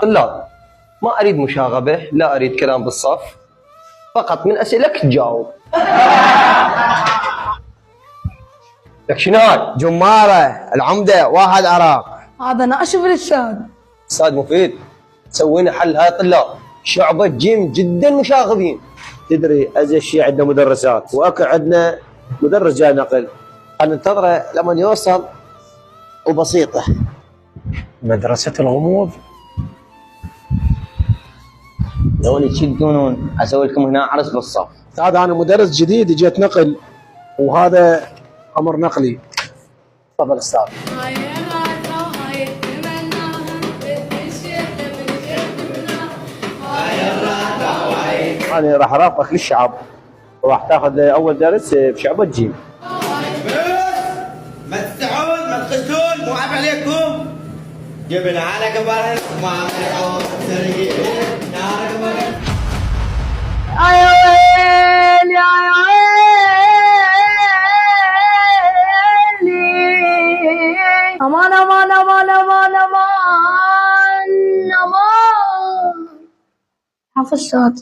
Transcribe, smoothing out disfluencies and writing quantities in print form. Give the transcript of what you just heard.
طلاب، ما أريد مشاغبة، لا أريد كلام بالصف، فقط من أسألك تجاوب. لك شنو هاي؟ جمارة العمدة واحد عراق. هذا ناشف الاستاذ. أستاذ مفيد، سوينا حل هاي طلاب شعبة جيم جدا مشاغبين. تدري أزي شيء عندنا مدرسات وأكو عندنا مدرس جاي نقل، ننتظره لما يوصل وبسيطة. مدرسة الغموض. ذولي شو تقولون؟ اسوي لكم هنا عرس بالصف. هذا أنا مدرس جديد جيت نقل، وهذا أمر نقلي. تفضل أستاذ. أنا راح أرافقك للشعب وراح تاخذ أول درس بشعبة جيم. ما تستحون ما تخشون، مو عيب عليكم. جبنا على قبر ما عليكم يا ويلي يا ويلي، امان امان امان امان امان امان. حافظ صوت.